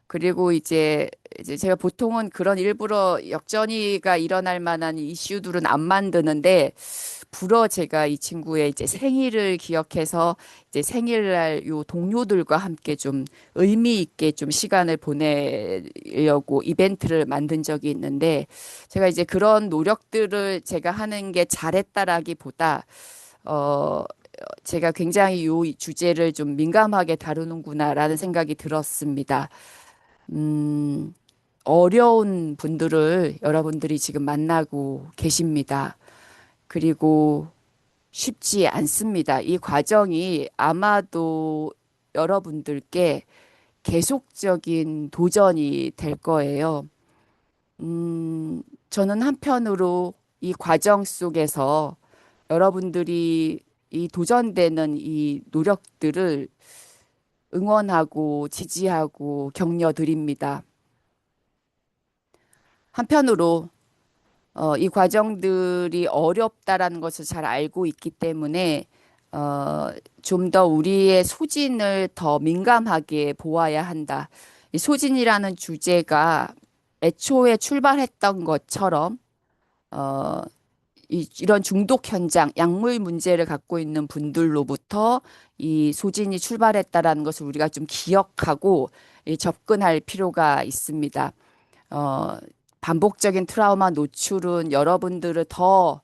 그리고 이제 제가 보통은 그런 일부러 역전이가 일어날 만한 이슈들은 안 만드는데 불어 제가 이 친구의 이제 생일을 기억해서 이제 생일날 요 동료들과 함께 좀 의미 있게 좀 시간을 보내려고 이벤트를 만든 적이 있는데 제가 이제 그런 노력들을 제가 하는 게 잘했다라기보다 어 제가 굉장히 요 주제를 좀 민감하게 다루는구나라는 생각이 들었습니다. 음, 어려운 분들을 여러분들이 지금 만나고 계십니다. 그리고 쉽지 않습니다. 이 과정이 아마도 여러분들께 계속적인 도전이 될 거예요. 저는 한편으로 이 과정 속에서 여러분들이 이 도전되는 이 노력들을 응원하고 지지하고 격려드립니다. 한편으로 이 과정들이 어렵다라는 것을 잘 알고 있기 때문에 좀 더 우리의 소진을 더 민감하게 보아야 한다. 이 소진이라는 주제가 애초에 출발했던 것처럼 어, 이런 중독 현장, 약물 문제를 갖고 있는 분들로부터 이 소진이 출발했다라는 것을 우리가 좀 기억하고 접근할 필요가 있습니다. 어, 반복적인 트라우마 노출은 여러분들을 더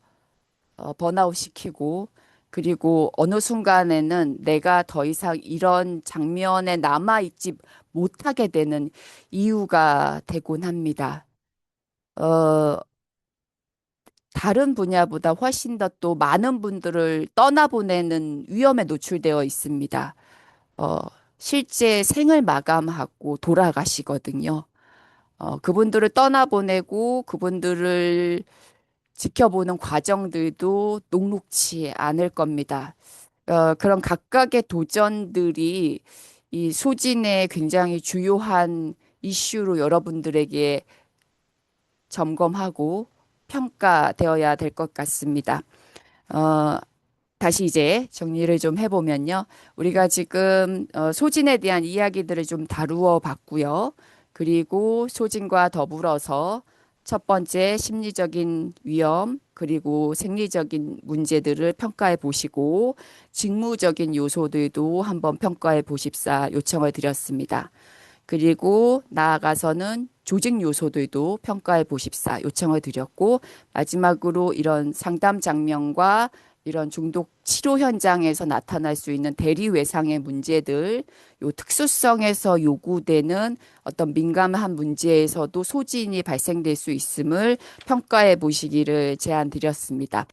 번아웃 시키고 그리고 어느 순간에는 내가 더 이상 이런 장면에 남아있지 못하게 되는 이유가 되곤 합니다. 어, 다른 분야보다 훨씬 더 또 많은 분들을 떠나보내는 위험에 노출되어 있습니다. 어, 실제 생을 마감하고 돌아가시거든요. 그분들을 떠나보내고 그분들을 지켜보는 과정들도 녹록치 않을 겁니다. 그런 각각의 도전들이 이 소진의 굉장히 주요한 이슈로 여러분들에게 점검하고 평가되어야 될 것 같습니다. 어, 다시 이제 정리를 좀 해보면요. 우리가 지금 소진에 대한 이야기들을 좀 다루어 봤고요. 그리고 소진과 더불어서 첫 번째 심리적인 위험, 그리고 생리적인 문제들을 평가해 보시고 직무적인 요소들도 한번 평가해 보십사 요청을 드렸습니다. 그리고 나아가서는 조직 요소들도 평가해 보십사 요청을 드렸고 마지막으로 이런 상담 장면과 이런 중독 치료 현장에서 나타날 수 있는 대리 외상의 문제들, 요 특수성에서 요구되는 어떤 민감한 문제에서도 소진이 발생될 수 있음을 평가해 보시기를 제안 드렸습니다.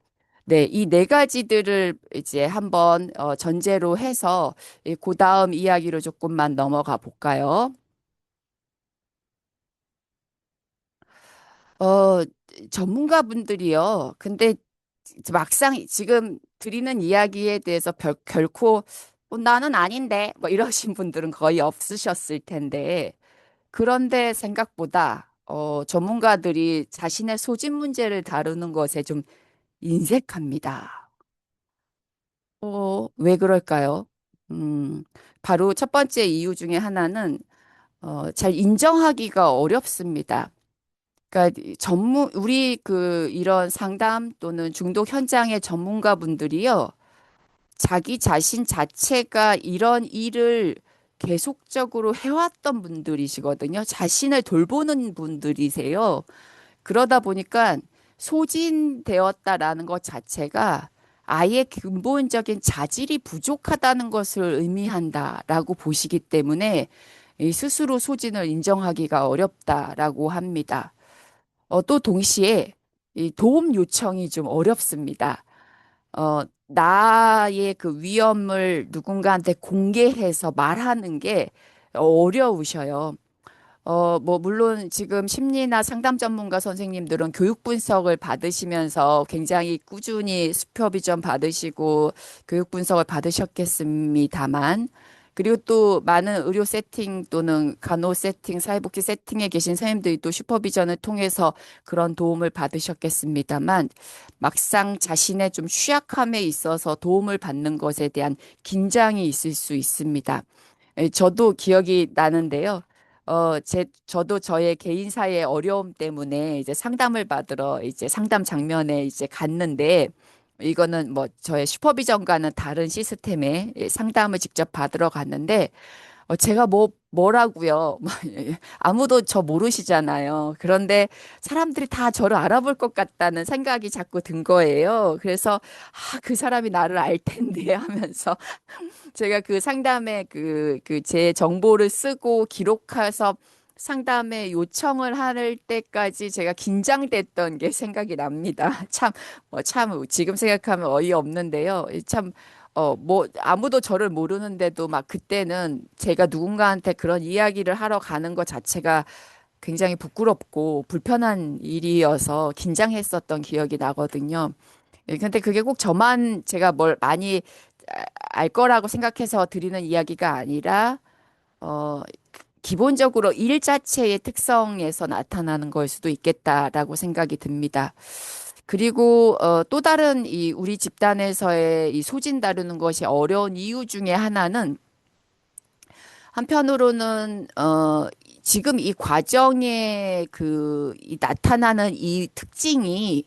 네, 이 네 가지들을 이제 한번 전제로 해서 그 다음 이야기로 조금만 넘어가 볼까요? 어, 전문가분들이요. 근데 막상 지금 드리는 이야기에 대해서 결코 나는 아닌데 뭐 이러신 분들은 거의 없으셨을 텐데 그런데 생각보다 전문가들이 자신의 소진 문제를 다루는 것에 좀 인색합니다. 왜 그럴까요? 음, 바로 첫 번째 이유 중에 하나는 잘 인정하기가 어렵습니다. 그러니까 우리 이런 상담 또는 중독 현장의 전문가분들이요. 자기 자신 자체가 이런 일을 계속적으로 해왔던 분들이시거든요. 자신을 돌보는 분들이세요. 그러다 보니까 소진되었다라는 것 자체가 아예 근본적인 자질이 부족하다는 것을 의미한다라고 보시기 때문에 이 스스로 소진을 인정하기가 어렵다라고 합니다. 또 동시에 이 도움 요청이 좀 어렵습니다. 나의 그 위험을 누군가한테 공개해서 말하는 게 어려우셔요. 뭐, 물론 지금 심리나 상담 전문가 선생님들은 교육 분석을 받으시면서 굉장히 꾸준히 슈퍼비전 받으시고 교육 분석을 받으셨겠습니다만, 그리고 또 많은 의료 세팅 또는 간호 세팅, 사회복지 세팅에 계신 선생님들이 또 슈퍼비전을 통해서 그런 도움을 받으셨겠습니다만, 막상 자신의 좀 취약함에 있어서 도움을 받는 것에 대한 긴장이 있을 수 있습니다. 저도 기억이 나는데요. 저도 저의 개인사의 어려움 때문에 이제 상담을 받으러 이제 상담 장면에 이제 갔는데, 이거는 뭐 저의 슈퍼비전과는 다른 시스템에 상담을 직접 받으러 갔는데, 제가 뭐라고요? 아무도 저 모르시잖아요. 그런데 사람들이 다 저를 알아볼 것 같다는 생각이 자꾸 든 거예요. 그래서, 그 사람이 나를 알 텐데 하면서 제가 그 상담에 제 정보를 쓰고 기록해서 상담에 요청을 할 때까지 제가 긴장됐던 게 생각이 납니다. 참, 지금 생각하면 어이없는데요. 참, 뭐, 아무도 저를 모르는데도 막 그때는 제가 누군가한테 그런 이야기를 하러 가는 것 자체가 굉장히 부끄럽고 불편한 일이어서 긴장했었던 기억이 나거든요. 근데 그게 꼭 저만 제가 뭘 많이 알 거라고 생각해서 드리는 이야기가 아니라, 어, 기본적으로 일 자체의 특성에서 나타나는 걸 수도 있겠다라고 생각이 듭니다. 그리고 또 다른 이 우리 집단에서의 이 소진 다루는 것이 어려운 이유 중에 하나는 한편으로는 지금 이 과정에 이 나타나는 이 특징이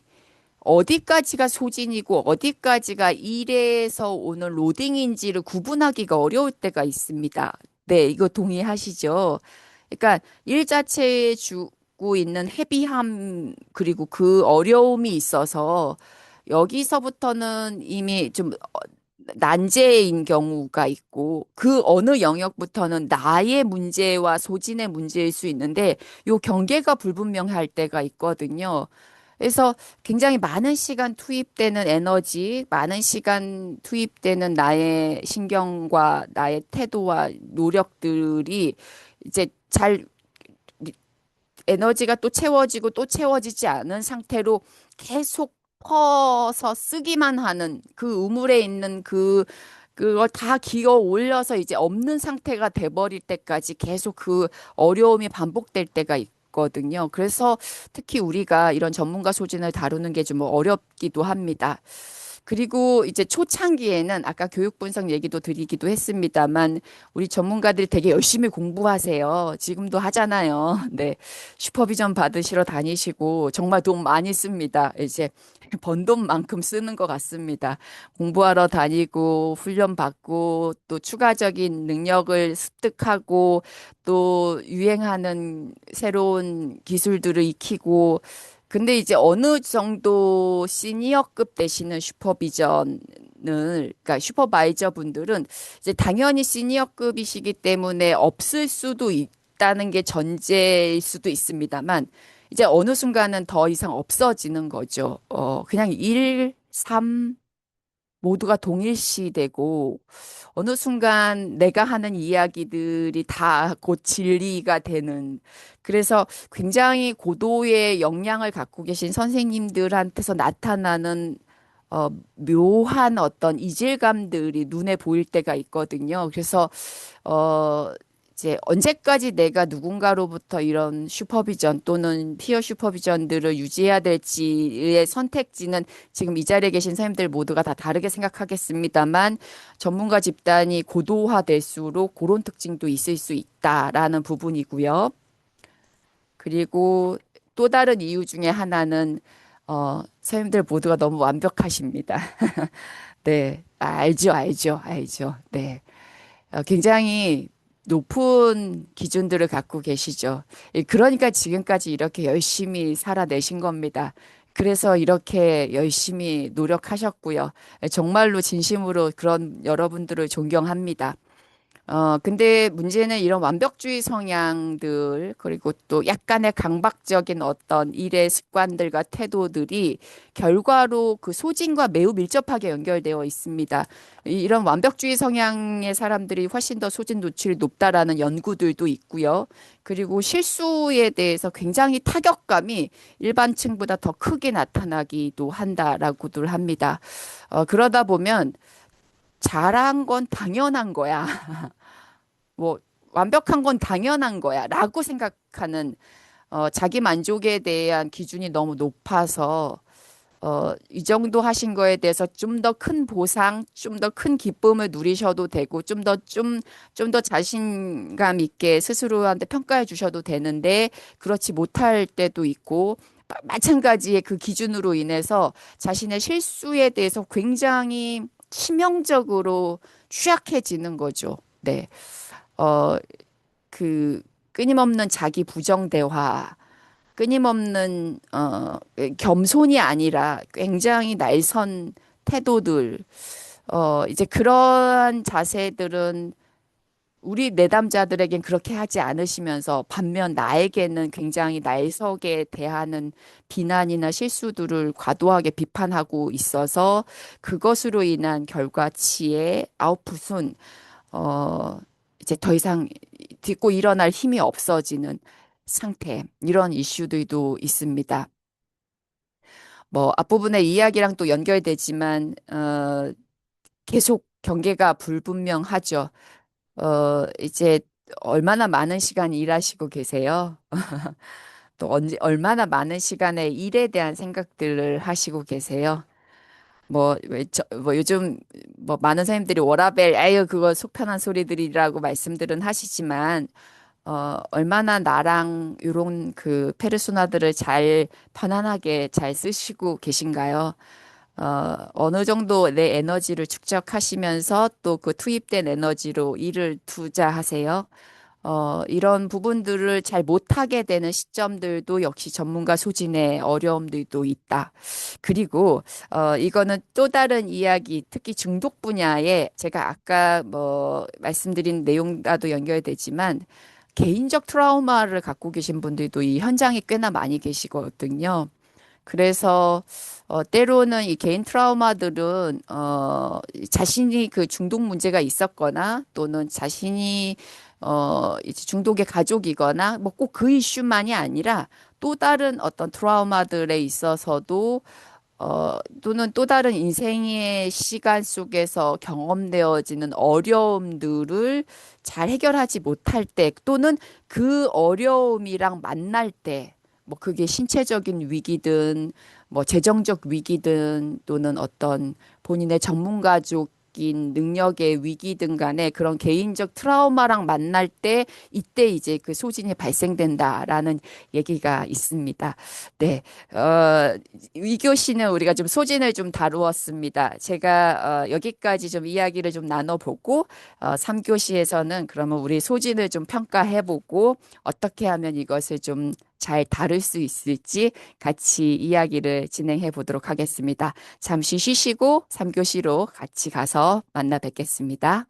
어디까지가 소진이고 어디까지가 일에서 오는 로딩인지를 구분하기가 어려울 때가 있습니다. 네, 이거 동의하시죠? 그러니까 일 자체에 주고 있는 헤비함 그리고 그 어려움이 있어서 여기서부터는 이미 좀 난제인 경우가 있고 그 어느 영역부터는 나의 문제와 소진의 문제일 수 있는데 요 경계가 불분명할 때가 있거든요. 그래서 굉장히 많은 시간 투입되는 에너지, 많은 시간 투입되는 나의 신경과 나의 태도와 노력들이 이제 잘 에너지가 또 채워지고 또 채워지지 않은 상태로 계속 퍼서 쓰기만 하는 그 우물에 있는 그걸 다 기어 올려서 이제 없는 상태가 돼버릴 때까지 계속 그 어려움이 반복될 때가 있거든요. 그래서 특히 우리가 이런 전문가 소진을 다루는 게 좀 어렵기도 합니다. 그리고 이제 초창기에는 아까 교육 분석 얘기도 드리기도 했습니다만 우리 전문가들이 되게 열심히 공부하세요. 지금도 하잖아요. 네. 슈퍼비전 받으시러 다니시고 정말 돈 많이 씁니다. 이제 번 돈만큼 쓰는 것 같습니다. 공부하러 다니고 훈련 받고 또 추가적인 능력을 습득하고 또 유행하는 새로운 기술들을 익히고 근데 이제 어느 정도 시니어급 되시는 슈퍼비전을, 그러니까 슈퍼바이저 분들은 이제 당연히 시니어급이시기 때문에 없을 수도 있다는 게 전제일 수도 있습니다만, 이제 어느 순간은 더 이상 없어지는 거죠. 그냥 1, 3, 모두가 동일시되고 어느 순간 내가 하는 이야기들이 다 곧 진리가 되는 그래서 굉장히 고도의 역량을 갖고 계신 선생님들한테서 나타나는 묘한 어떤 이질감들이 눈에 보일 때가 있거든요. 그래서 어, 이제 언제까지 내가 누군가로부터 이런 슈퍼비전 또는 피어 슈퍼비전들을 유지해야 될지의 선택지는 지금 이 자리에 계신 선생님들 모두가 다 다르게 생각하겠습니다만 전문가 집단이 고도화될수록 그런 특징도 있을 수 있다라는 부분이고요. 그리고 또 다른 이유 중에 하나는 선생님들 모두가 너무 완벽하십니다. 네, 알죠, 알죠, 알죠. 네. 굉장히 높은 기준들을 갖고 계시죠. 그러니까 지금까지 이렇게 열심히 살아내신 겁니다. 그래서 이렇게 열심히 노력하셨고요. 정말로 진심으로 그런 여러분들을 존경합니다. 근데 문제는 이런 완벽주의 성향들, 그리고 또 약간의 강박적인 어떤 일의 습관들과 태도들이 결과로 그 소진과 매우 밀접하게 연결되어 있습니다. 이런 완벽주의 성향의 사람들이 훨씬 더 소진 노출이 높다라는 연구들도 있고요. 그리고 실수에 대해서 굉장히 타격감이 일반층보다 더 크게 나타나기도 한다라고들 합니다. 그러다 보면 잘한 건 당연한 거야. 뭐 완벽한 건 당연한 거야 라고 생각하는 자기 만족에 대한 기준이 너무 높아서 이 정도 하신 거에 대해서 좀 더 큰 보상, 좀 더 큰 기쁨을 누리셔도 되고 좀 더 자신감 있게 스스로한테 평가해 주셔도 되는데 그렇지 못할 때도 있고 마찬가지의 그 기준으로 인해서 자신의 실수에 대해서 굉장히 치명적으로 취약해지는 거죠. 네. 어, 그 끊임없는 자기 부정 대화, 끊임없는 겸손이 아니라 굉장히 날선 태도들, 이제 그러한 자세들은 우리 내담자들에겐 그렇게 하지 않으시면서 반면 나에게는 굉장히 날석에 대하는 비난이나 실수들을 과도하게 비판하고 있어서 그것으로 인한 결과치의 아웃풋은 어, 이제 더 이상 딛고 일어날 힘이 없어지는 상태, 이런 이슈들도 있습니다. 뭐, 앞부분의 이야기랑 또 연결되지만, 계속 경계가 불분명하죠. 이제 얼마나 많은 시간 일하시고 계세요? 또 얼마나 많은 시간의 일에 대한 생각들을 하시고 계세요? 뭐 요즘 뭐 많은 선생님들이 워라밸, 아유, 그거 속편한 소리들이라고 말씀들은 하시지만, 얼마나 나랑 요런 그 페르소나들을 잘 편안하게 잘 쓰시고 계신가요? 어느 정도 내 에너지를 축적하시면서 또 그 투입된 에너지로 일을 투자하세요. 이런 부분들을 잘 못하게 되는 시점들도 역시 전문가 소진의 어려움들도 있다. 그리고, 이거는 또 다른 이야기, 특히 중독 분야에 제가 아까 뭐 말씀드린 내용과도 연결되지만 개인적 트라우마를 갖고 계신 분들도 이 현장에 꽤나 많이 계시거든요. 그래서 때로는 이 개인 트라우마들은 자신이 그 중독 문제가 있었거나 또는 자신이 이제 중독의 가족이거나 뭐 꼭 그 이슈만이 아니라 또 다른 어떤 트라우마들에 있어서도 또는 또 다른 인생의 시간 속에서 경험되어지는 어려움들을 잘 해결하지 못할 때 또는 그 어려움이랑 만날 때 뭐 그게 신체적인 위기든 뭐 재정적 위기든 또는 어떤 본인의 전문가적인 능력의 위기든 간에 그런 개인적 트라우마랑 만날 때 이때 이제 그 소진이 발생된다라는 얘기가 있습니다. 네. 이 교시는 우리가 좀 소진을 좀 다루었습니다. 제가 여기까지 좀 이야기를 좀 나눠보고 3교시에서는 그러면 우리 소진을 좀 평가해보고 어떻게 하면 이것을 좀 잘 다룰 수 있을지 같이 이야기를 진행해 보도록 하겠습니다. 잠시 쉬시고 3교시로 같이 가서 만나 뵙겠습니다.